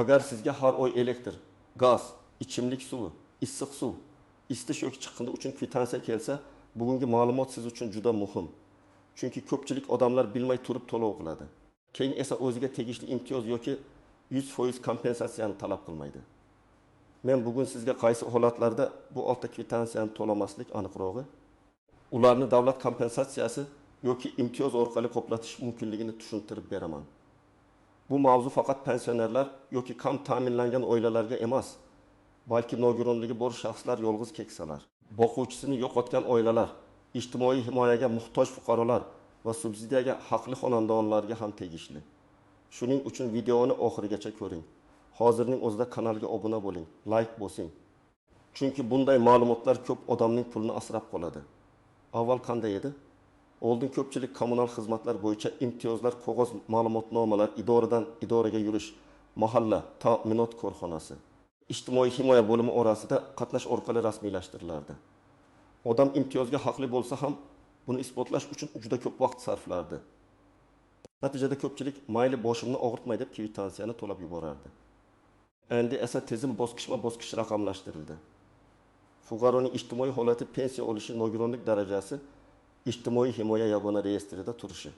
Agar sizga har oy elektr, gaz, ichimlik suvi, issiq suv, isitish yoki chiqindi uchun kvitansiya kelsa, bugungi ma'lumot siz uchun juda muhim. Chunki ko'pchilik odamlar bilmay turib to'lov qiladi. Keyin esa o'ziga tegishli imtiyoz yoki 100% kompensatsiyani talab qilmaydi. Men bugun sizga qaysi holatlarda bu olti kvitansiyani to'lamaslik aniqrog'i, ularni davlat kompensatsiyasi yoki imtiyoz orqali qoplatish mumkinligini tushuntirib beraman. Bu mavzu faqat pensionerlar yoki kam ta'minlangan oilalarga emas, balki nogironligi bor shaxslar, yolg'iz keksalar, boquvchisini yo'qotgan oilalar, ijtimoiy himoyaga muhtoj fuqarolar va subsidiyaga haqli xonadonlarga ham tegishli. Shuning uchun videoni oxirigacha ko'ring. Hozirning o'zida kanalga obuna bo'ling, like bosing. Chunki bunday ma'lumotlar ko'p odamning pulini asrab qoladi. Avval qanday edi? Oldin ko'pchilik kommunal xizmatlar bo'yicha imtiyozlar, qog'oz ma'lumotnomalar, idoradan idoraga yurish, mahalla ta'minot korxonasi, ijtimoiy himoya bo'limi orasida qatnash orqali rasmiylashtirilardi. Odam imtiyozga haqli bo'lsa ham, buni isbotlash uchun juda ko'p vaqt sarflardi. Natijada ko'pchilik mayli boshimni og'ritmay deb kvitansiyani to'lab yuborardi. Endi esa tizim bosqichma-bosqich raqamlashtirildi. Fuqaroning ijtimoiy holati, pensiya olishi, nogironlik darajasi ijtimoiy himoya yagona reyestrida turishi,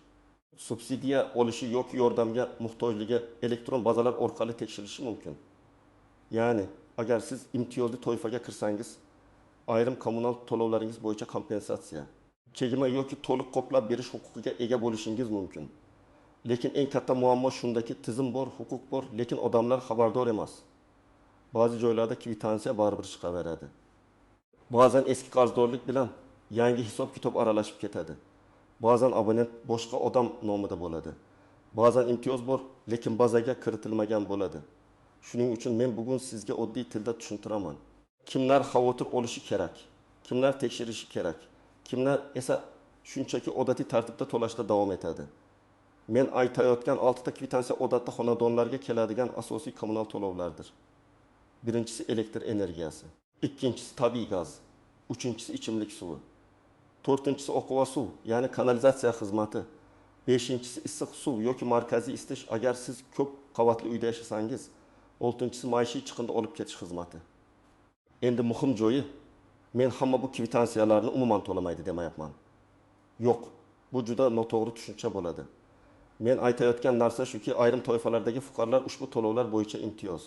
subsidiya olishi yoki yordamga muhtojligi elektron bazalar orqali tekshirilishi mumkin. Ya'ni, agar siz imtiyozli toifaga kirsangiz, ayrim kommunal to'lovlaringiz bo'yicha kompensatsiya, chegirma yoki to'liq qoplab berish huquqiga ega bo'lishingiz mumkin. Lekin eng katta muammo shundaki, tizim bor, huquq bor, lekin odamlar xabardor emas. Ba'zi joylarda kvitansiya baribir chiqaveradi. Ba'zan eski qarzdorlik bilan yangi hisob-kitob aralashib ketadi. Ba'zan abonent boshqa odam nomida bo'ladi. Ba'zan imtiyoz bor, lekin bazaga kiritilmagan bo'ladi. Shuning uchun men bugun sizga oddiy tilda tushuntiraman. Kimlar xavotir olishi kerak, kimlar tekshirishi kerak, kimlar esa shunchaki odatiy tartibda to'lashda davom etadi. Men aytayotgan 6 ta kvitansiya odatda xonadonlarga keladigan asosiy kommunal to'lovlardir. Birinchisi elektr energiyasi, ikkinchisi tabiiy gaz, uchinchisi ichimlik suvi, to'rtinchisi oqova suv, ya'ni kanalizatsiya xizmati, beshinchisi issiq suv yoki markaziy isitish agar siz ko'p qavatli uyda yashasangiz, oltinchisi maishiy chiqindi olib ketish xizmati. Endi muhim joyi, men hamma bu kvitansiyalarni umuman to'lamaydi demayapman. Yo'q, bu juda noto'g'ri tushuncha bo'ladi. Men aytayotgan narsa shuki, ayrim toifalardagi fuqarolar ushbu to'lovlar bo'yicha imtiyoz,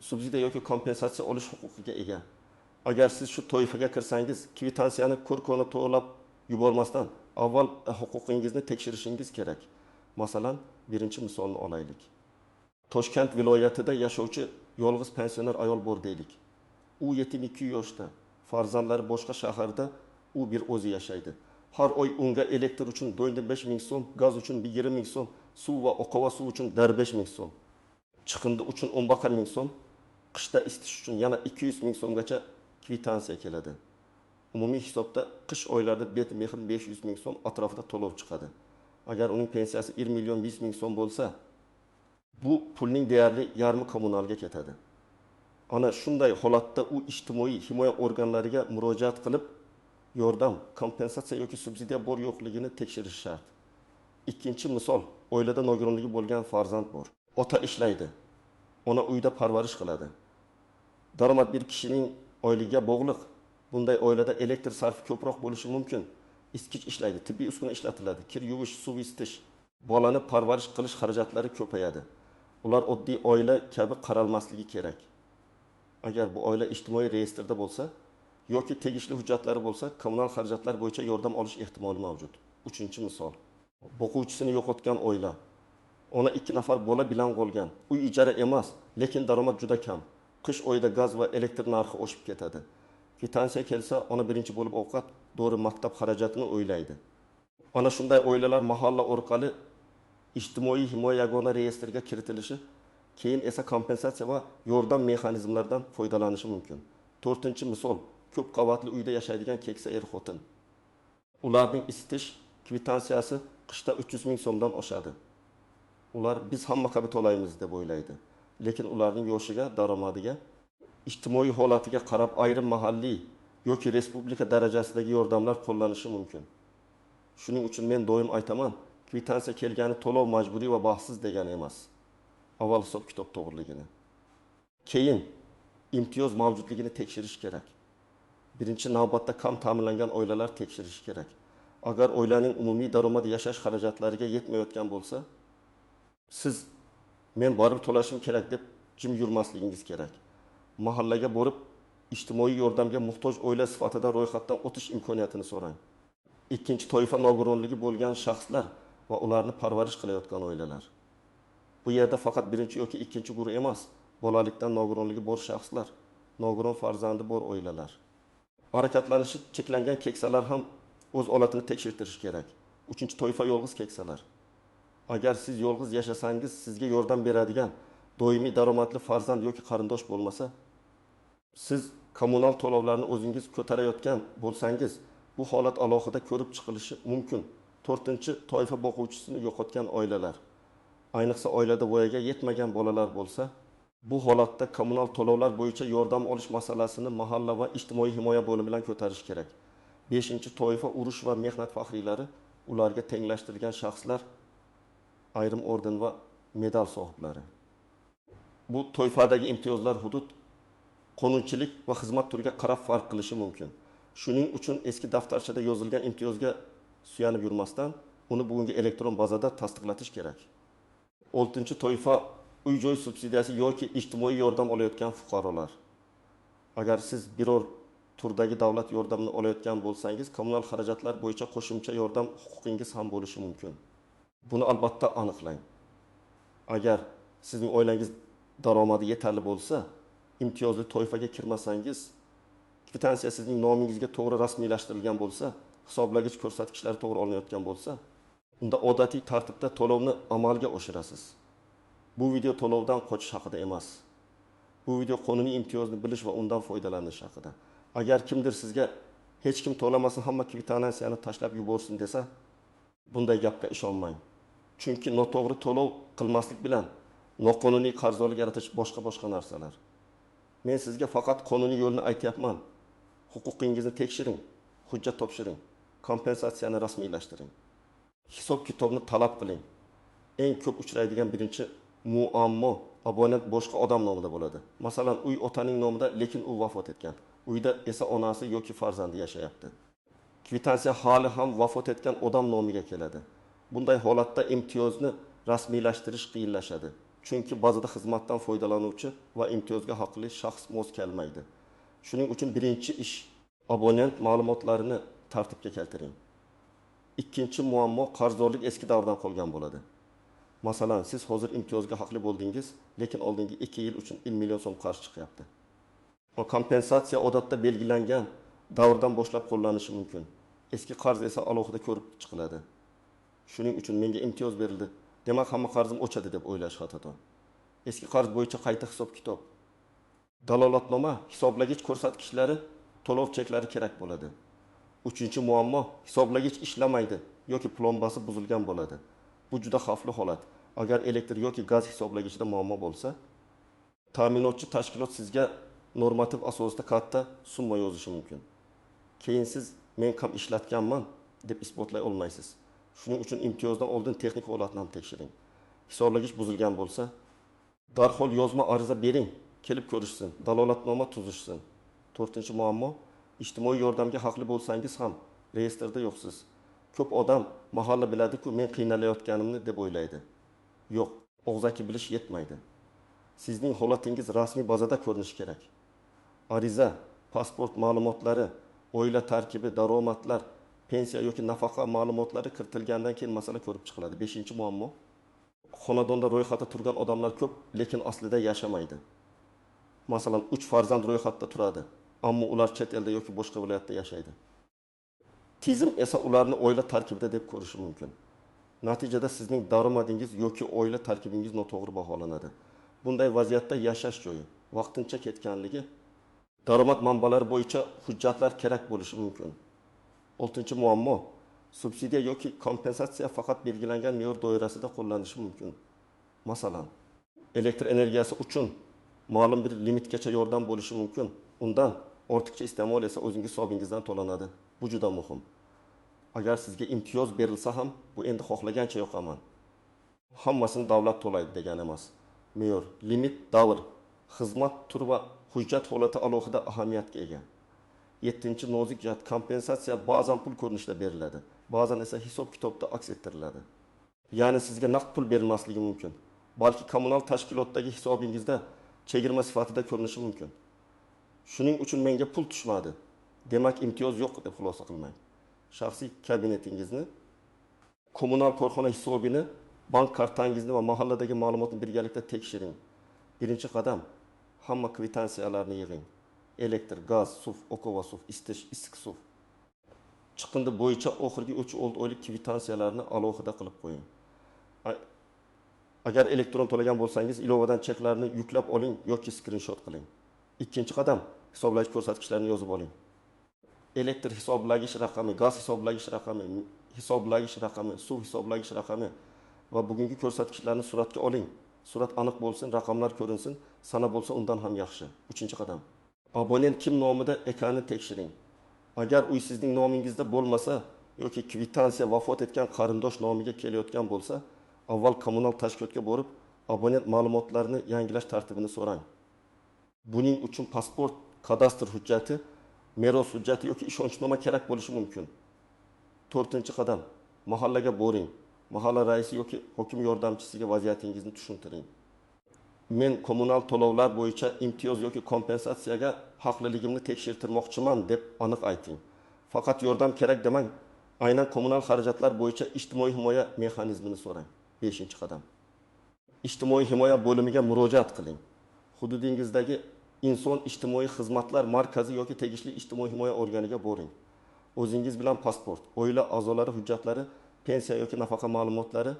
subsidiya yoki kompensatsiya olish huquqiga ega. Agar siz shu toifaga kirsangiz, kvitansiyani ko'rkoni to'lab yubormasdan avval huquqingizni tekshirishingiz kerak. Masalan, birinchi misolni olaylik. Toshkent viloyatida yashovchi yolg'iz pensioner ayol bor deylik. U 72 yoshda, farzandlari boshqa shaharda, u bir o'zi yashaydi. Har oy unga elektr uchun 5 ming so'm, gaz uchun 20 ming so'm, suv va oqova suv uchun 5 ming so'm, chiqindi uchun 10 ming so'm, qishda isitish uchun yana 200 ming so'mgacha kvitansiya keladi. Umumiy hisobda qish oylarida bet-mehr 500 ming so'm atrofida to'lov chiqadi. Agar uning pensiyasi 1 million 100 ming so'm bo'lsa, bu pulning deyarli yarmi kommunalga ketadi. Ana shunday holatda u ijtimoiy himoya organlariga murojaat qilib, yordam, kompensatsiya yoki subsidiya bor yo'qligini tekshirish shart. Ikkinchi misol, oilada nogironligi bo'lgan farzand bor. Ota ishlaydi. Ona uyda parvarish qiladi. Daromad bir kishining oyligiga bog'liq. Bunday oilada elektr sarfi ko'proq bo'lishi mumkin. Iskich ishlaydi, tibbiy uskuna ishlatiladi, kir yuvish, suv isitish, bolani parvarish qilish xarajatlari ko'payadi. Ular oddiy oila kabi qaralmasligi kerak. Agar bu oila ijtimoiy reyestrda bo'lsa yoki tegishli hujjatlari bo'lsa, kommunal xarajatlar bo'yicha yordam olish ehtimoli mavjud. Uchinchi misol, boquvchisini yo'qotgan oila. Ona 2 nafar bola bilan qolgan. Uy ijara emas, lekin daromad juda kam. Qish oyida gaz va elektr narxi oshib ketadi. Kvitansiya kelsa, ona birinchi bo'lib ovqat, dori, maktab xarajatini o'ylaydi. Ana shunday oilalar mahalla orqali ijtimoiy himoya yagona reyestriga kiritilishi, keyin esa kompensatsiya va yordam mexanizmlaridan foydalanishi mumkin. To'rtinchi misol, ko'p qavatli uyda yashaydigan keksa er-xotin. Ularning isitish kvitansiyasi qishda 300 ming so'mdan oshadi. Ular biz hamma kabi to'laymiz deb o'ylaydi. Lekin ularning yoshiga, daromadiga, ijtimoiy holatiga qarab ayrim mahalliy yoki respublika darajasidagi yordamlar qo'llanishi mumkin. Shuning uchun men doim aytaman, kvitansiya kelgani to'lov majburiy va baxtsiz degani emas. avval hisob kitob to'g'riligini. Keyin imtiyoz mavjudligini tekshirish kerak. Birinchi navbatda kam ta'minlangan oilalar tekshirish kerak. Agar oilaning umumiy daromadi yashash xarajatlariga yetmayotgan bo'lsa, siz men borib to'lashim kerak deb jim yurmasligingiz kerak. Mahallaga borib ijtimoiy yordamga muhtoj oila sifatida ro'yxatdan o'tish imkoniyatini so'rang. Ikkinchi toifa nogironligi bo'lgan shaxslar va ularni parvarish qilayotgan oilalar. Bu yerda faqat birinchi yoki ikkinchi guruh emas, bolalikdan nogironligi bor shaxslar, nogiron farzandi bor oilalar. Harakatlanishi cheklangan keksalar ham o'z holatini tekshirtirish kerak. Uchinchi toifa yolg'iz keksalar. Agar siz yolg'iz yashasangiz, sizga yordam beradigan doimiy daromadli farzand yoki qarindosh bo'lmasa, siz kommunal to'lovlarni o'zingiz ko'tarayotgan bo'lsangiz, bu holat alohida ko'rib chiqilishi mumkin. 4-toifa boquvchisini yo'qotgan oilalar, ayniqsa oilada voyaga yetmagan bolalar bo'lsa, bu holatda kommunal to'lovlar bo'yicha yordam olish masalasini mahalla va ijtimoiy himoya bo'limi bilan ko'tarish kerak. 5-toifa urush va mehnat faxriylari, ularga tenglashtirilgan shaxslar, ayrim orden va medal sohiblari. Bu toifadagi imtiyozlar hudud, qonunchilik va xizmat turiga qarab farq qilishi mumkin. Shuning uchun eski daftarchada yozilgan imtiyozga suyanib yurmasdan, uni bugungi elektron bazada tasdiqlatish kerak. 6-toifa uy-joy subsidiyasi yoki ijtimoiy yordam olayotgan fuqarolar. Agar siz biror turdagi davlat yordamini olayotgan bo'lsangiz, kommunal xarajatlar bo'yicha qo'shimcha yordam huquqingiz ham bo'lishi mumkin. Buni albatta aniqlang. Agar sizning oilangiz daromadi yetarli bo'lsa, imtiyozli toifaga kirmasangiz, kvitansiya sizning nomingizga to'g'ri rasmiylashtirilgan bo'lsa, hisoblagich ko'rsatkichlari to'g'ri olinayotgan bo'lsa, unda odatiy tartibda to'lovni amalga oshirasiz. Bu video to'lovdan qochish haqida emas. Bu video qonuniy imtiyozni bilish va undan foydalanish haqida. Agar kimdir sizga hech kim to'lamasin, hamma kvitansiyani tashlab yuborsin desa, bunday gapga ishonmang. Chunki noto'g'ri to'lov qilmaslik bilan noqonuniy qarzdorlik yaratish boshqa narsalar. Men sizga faqat qonuniy yo'lni aytyapman. Huquqingizni tekshiring, hujjat topshiring, kompensatsiyani rasmiylashtiring. Hisob kitobni talab qiling. Eng ko'p uchraydigan birinchi muammo abonent boshqa odam nomida bo'ladi. Masalan, uy otaning nomida, lekin u vafot etgan. Uyda esa onasi yoki farzandi yashayapti. Kvitansiya hali ham vafot etgan odam nomiga keladi. Bunday holatda imtiyozni rasmiylashtirish qiyinlashadi. Chunki bazada xizmatdan foydalanuvchi va imtiyozga haqli shaxs mos kelmaydi. Shuning uchun birinchi ish abonent ma'lumotlarini tartibga keltiring. Ikkinchi muammo qarzdorlik eski davrdan qolgan bo'ladi. Masalan, siz hozir imtiyozga haqli bo'ldingiz, lekin oldingi 2 yil uchun 1 million so'm qarz chiqyapti. Bu kompensatsiya odatda belgilangan davrdan boshlab qo'llanishi mumkin. Eski qarz esa alohida ko'rib chiqiladi. Shuning uchun menga imtiyoz berildi, demak hamma qarzim o'chadi deb o'ylash xato. Eski qarz bo'yicha qayta hisob kitob, dalolatnoma, hisoblagich ko'rsatkichlari, to'lov cheklari kerak bo'ladi. 3-muammo, hisoblagich ishlamaydi yoki plombasi buzilgan bo'ladi. Bu juda xavfli holat. Agar elektr yoki gaz hisoblagichida muammo bo'lsa, ta'minotchi tashkilot sizga normativ asosida katta summa yozishi mumkin. Keyin siz men ham ishlatganman deb isbotlay olmaysiz. Shuning uchun imtiyozdan oldin texnik holatni ham tekshiring. Hisoblagich buzilgan bo'lsa, darhol yozma ariza bering, kelib ko'rishsin, dalolatnoma tuzishsin. 4-muammo, ijtimoiy yordamga haqli bo'lsangiz ham reyestrda yo'qsiz. Ko'p odam mahalla biladi-ku, men qiynalayotganimni deb o'ylaydi. Yo'q, og'zaki bilish yetmaydi. Sizning holatingiz rasmiy bazada ko'rinishi kerak. Ariza, pasport ma'lumotlari, oila tarkibi, daromadlar, pensiya yoki nafaqa ma'lumotlari kiritilgandan keyin masala ko'rib chiqiladi. 5-muammo, xonadonda ro'yxatda turgan odamlar ko'p, lekin aslida yashamaydi. Masalan, 3 farzand ro'yxatda turadi, ammo ular chet elda yoki boshqa viloyatda yashaydi. Tizim esa ularni oila tarkibida deb ko'rishi mumkin. Natijada sizning daromadingiz yoki oila tarkibingiz noto'g'ri baholanadi. Bunday vaziyatda yashash joyi vaqtincha ketganligi, daromad manbalari bo'yicha hujjatlar kerak bo'lishi mumkin. 6-muammo, subsidiya yoki kompensatsiya faqat belgilangan me'yor doirasida qo'llanishi mumkin. Masalan, elektr energiyasi uchun ma'lum bir limitgacha yordam bo'lishi mumkin. Undan ortiqcha iste'mol esa o'zingiz hisobingizdan to'lanadi. Bu juda muhim. Agar sizga imtiyoz berilsa ham, bu endi xohlagancha yoqaman. Hammasini davlat to'laydi degani emas. me'yor, limit, davr, xizmat turi va hujjat holati alohida ahamiyatga ega. 7. nozik jihat kompensatsiya ba'zan pul ko'rinishida beriladi, ba'zan esa hisob kitobda aks ettiriladi. Ya'ni sizga naqd pul berilmasligi mumkin. Balki kommunal tashkilotdagi hisobingizda chegirma sifatida ko'rinishi mumkin. Shuning uchun menga pul tushmadi, demak imtiyoz yo'q deb xulosa qilmang. Shaxsiy kabinetingizni, kommunal korxona hisobini, bank kartangizni va mahalladagi ma'lumotni birgalikda tekshiring. Birinchi qadam, hamma kvitansiyalarni yig'ing. Elektr, gaz, suv, o'qova suv, isitish, issiq suv. Chiqindi bo'yicha oxirgi 3 oylik kvitansiyalarni alohida qilib qo'ying. Agar elektron to'lagan bo'lsangiz, ilovadan cheklarni yuklab oling yoki screenshot qiling. Ikkinchi qadam, hisoblagich ko'rsatkichlarini yozib oling. Elektr hisoblagich raqami, gaz hisoblagich raqami, suv hisoblagich raqami va bugungi ko'rsatkichlarni suratga oling. Surat aniq bo'lsin, raqamlar ko'rinsin, sana bo'lsa undan ham yaxshi. Uchinchi qadam. Abonent kim nomida ekanini tekshiring. Agar uy sizning nomingizda bo'lmasa yoki kvitansiya vafot etgan qarindosh nomiga kelayotgan bo'lsa, avval kommunal tashkilotga borib, abonent ma'lumotlarini yangilash tartibini so'rang. Buning uchun pasport, kadastr hujjati, meros hujjati yoki ishonchnoma kerak bo'lishi mumkin. 4-qadam, mahallaga boring. Mahalla raisi yoki hokim yordamchisiga vaziyatingizni tushuntiring. Men kommunal to'lovlar bo'yicha imtiyoz yoki kompensatsiyaga haqliligimni tekshirtirmoqchiman deb aniq ayting. Faqat yordam kerak demang. Aynan kommunal xarajatlar bo'yicha ijtimoiy himoya mexanizmini so'rang. 5-qadam. Ijtimoiy himoya bo'limiga murojaat qiling. Hududingizdagi inson ijtimoiy xizmatlar markazi yoki tegishli ijtimoiy himoya organiga boring. O'zingiz bilan pasport, oila a'zolari hujjatlari, pensiya yoki nafaqa ma'lumotlari,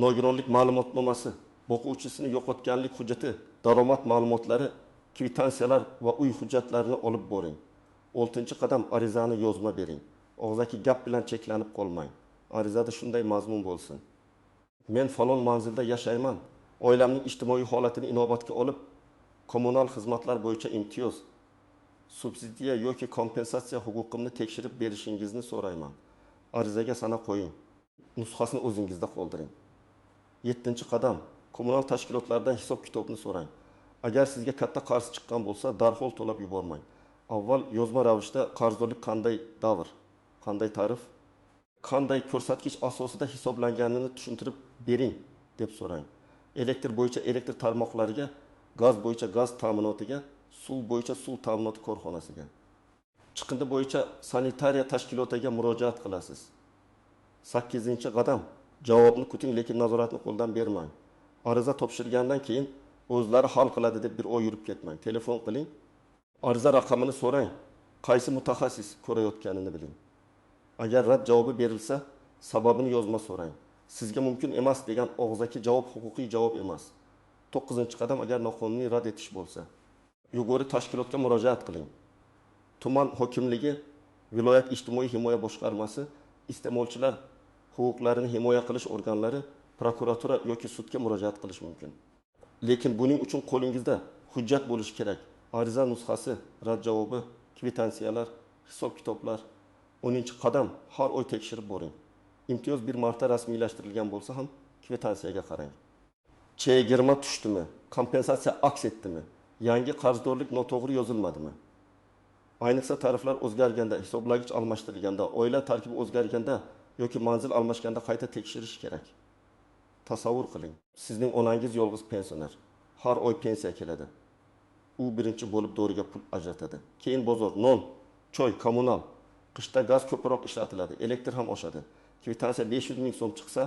nogironlik ma'lumotnomasi, boquvchisini yo'qotganlik hujjati, daromad ma'lumotlari, kvitansiyalar va uy hujjatlarini olib boring. 6-qadam, arizani yozma bering. Og'zaki gap bilan cheklanib qolmang. Arizada shunday mazmun bo'lsin. Men falon manzilda yashayman. Oilamning ijtimoiy holatini inobatga olib, kommunal xizmatlar bo'yicha imtiyoz, subsidiya yoki kompensatsiya huquqimni tekshirib berishingizni so'rayman. Arizaga sana qo'ying. Nusxasini o'zingizda qoldiring. 7-qadam, kommunal tashkilotlardan hisob kitobni so'rang. Agar sizga katta qarz chiqqan bo'lsa, darhol to'lab yubormang. Avval yozma ravishda qarzdorlik qanday davr, qanday tarif, qanday ko'rsatkich asosida hisoblanganini tushuntirib bering deb so'rang. Elektr bo'yicha elektr tarmoqlariga, gaz bo'yicha gaz ta'minotiga, suv bo'yicha suv ta'minoti korxonasiga. Chiqindi bo'yicha sanitariya tashkilotiga murojaat qilasiz. 8-qadam, javobni kuting, lekin nazoratni qo'ldan bermang. Ariza topshirgandan keyin o'zlari hal qiladi deb bir oy yurib ketmang. Telefon qiling. Ariza raqamini so'rang. Qaysi mutaxassis ko'rayotganini biling. Agar rad javobi berilsa, sababini yozma so'rang. Sizga mumkin emas degan og'zaki javob huquqiy javob emas. 9-qadam, agar noqonuniy rad etish bo'lsa, yuqori tashkilotga murojaat qiling. Tuman hokimligi, viloyat ijtimoiy himoya boshqarmasi, iste'molchilar huquqlarini himoya qilish organlari, prokuratura yoki sudga murojaat qilish mumkin. Lekin buning uchun qo'lingizda hujjat bo'lishi kerak. Ariza nusxasi, rad javobi, kvitansiyalar, hisob kitoblar. 10-qadam, har oy tekshirib boring. Imtiyoz bir marta rasmiylashtirilgan bo'lsa ham kvitansiyaga qarang. Chegirma tushdimi? Kompensatsiya aks etdimi? Yangi qarzdorlik noto'g'ri yozilmadimi? Ayniqsa tariflar o'zgarganda, hisoblagich almashtirilganda, oila tarkibi o'zgarganda yoki manzil almashganda qayta tekshirish kerak. Tasavvur qiling. Sizning onangiz yolg'iz pensioner. Har oy pensiya keladi. U birinchi bo'lib doriga pul ajratadi. Keyin bozor, non, choy, kommunal. Qishda gaz ko'proq ishlatiladi, elektr ham oshadi. Kvitansiya 500 ming so'm chiqsa,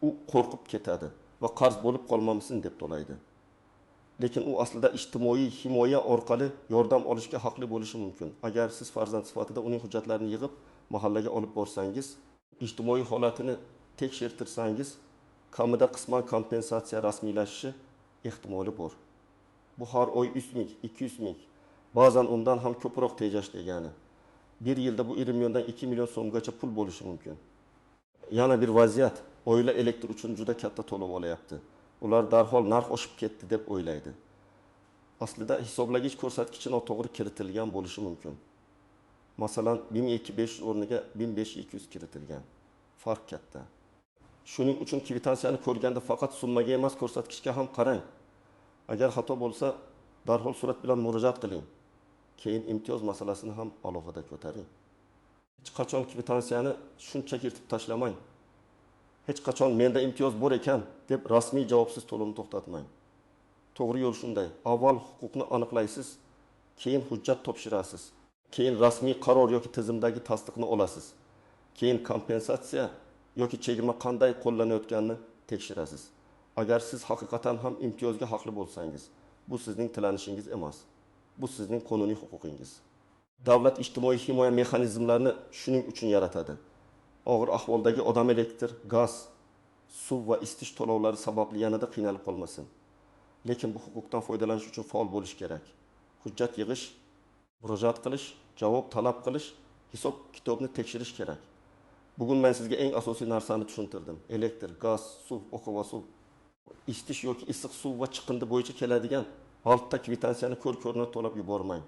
u qo'rqib ketadi va qarz bo'lib qolmamsin deb to'laydi. Lekin u aslida ijtimoiy himoya orqali yordam olishga haqli bo'lishi mumkin. Agar siz farzand sifatida uning hujjatlarini yig'ib mahallaga olib borsangiz, ijtimoiy holatini tekshirtirsangiz, kamida qisman kompensatsiya rasmiylashishi ehtimoli bor. Bu har oy 300 ming, 200 ming, ba'zan undan ham ko'proq tejash degani. Bir yilda bu 20 milliondan 2 million so'mgacha pul bo'lishi mumkin. Yana bir vaziyat, oila elektr uchun juda katta to'lov olyapti. Ular darhol narx oshib ketdi deb o'ylaydi. Aslida hisoblagich ko'rsatkichi noto'g'ri kiritilgan bo'lishi mumkin. Masalan, 1200 o'rniga 1200 kiritilgan. Farq katta. Shuning uchun kvitantsiyani ko'rganda faqat summaga emas, ko'rsatkichga ham qarang. Agar xato bo'lsa, darhol surat bilan murojaat qiling. Keyin imtiyoz masalasini ham alohida ko'taring. Hech qachon kvitantsiyani shunchaki yirtib tashlamang. Hech qachon menda imtiyoz bor ekan deb rasmiy javobsiz to'lovni to'xtatmang. To'g'ri yo'l shunday. Avval huquqni aniqlaysiz, keyin hujjat topshirasiz. Keyin rasmiy qaror yoki tizimdagi tasdiqni olasiz. Keyin kompensatsiya yoki chegirma qanday qo'llanayotganini tekshirasiz. Agar siz haqiqatan ham imtiyozga haqli bo'lsangiz, bu sizning tilanishingiz emas. Bu sizning qonuniy huquqingiz. Davlat ijtimoiy himoya mexanizmlarini shuning uchun yaratadi. Og'ir ahvoldagi odam elektr, gaz, suv va isitish to'lovlari sababli yanada qiynalib qolmasin. Lekin bu huquqdan foydalanish uchun faol bo'lish kerak. Hujjat yig'ish, murojaat qilish, javob talab qilish, hisob kitobni tekshirish kerak. Bugun men sizga eng asosiy narsani tushuntirdim. Elektr, gaz, suv, oqova suv, isitish yoki issiq suv va chiqindi bo'yicha keladigan 6 ta kvitantsiyani ko'r-ko'rona to'lab yubormang.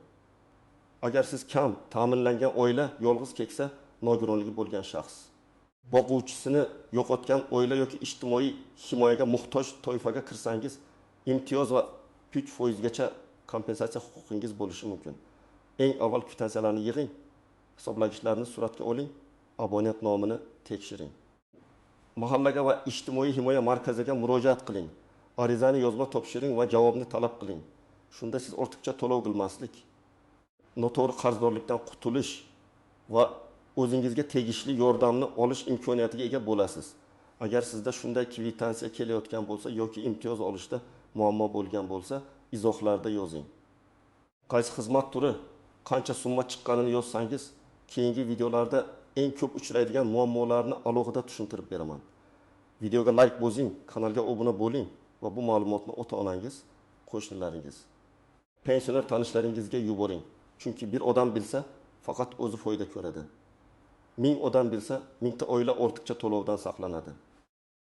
Agar siz kam ta'minlangan oila, yolg'iz keksa, nogironligi bo'lgan shaxs, boquvchisini yo'qotgan oila yoki ijtimoiy himoyaga muhtoj toifaga kirsangiz, imtiyoz va 3%gacha kompensatsiya huquqingiz bo'lishi mumkin. Eng avval kvitansiyalarni yig'ing, hisoblagichlarni suratga oling, abonent nomini tekshiring. Mahallaga va ijtimoiy himoya markaziga murojaat qiling. Arizani yozma topshiring va javobni talab qiling. Shunda siz ortiqcha to'lov qilmaslik, noto'g'ri qarzdorlikdan qutulish va o'zingizga tegishli yordamni olish imkoniyatiga ega bo'lasiz. Agar sizda shunday kvitansiya kelayotgan bo'lsa yoki imtiyoz olishda muammo bo'lgan bo'lsa, izohlarda yozing. Qaysi xizmat turi, qancha summa chiqqanini yozsangiz, keyingi videolarda eng ko'p uchraydigan muammolarni alohida tushuntirib beraman. Videoga like bosing, kanalga obuna bo'ling va bu ma'lumotni ota-onangiz, qo'shnilaringiz, pensioner tanishlaringizga yuboring. Chunki bir odam bilsa, faqat o'zi foyda ko'radi. 1000 odam bilsa, 1000 ta oila ortiqcha to'lovdan saqlanadi.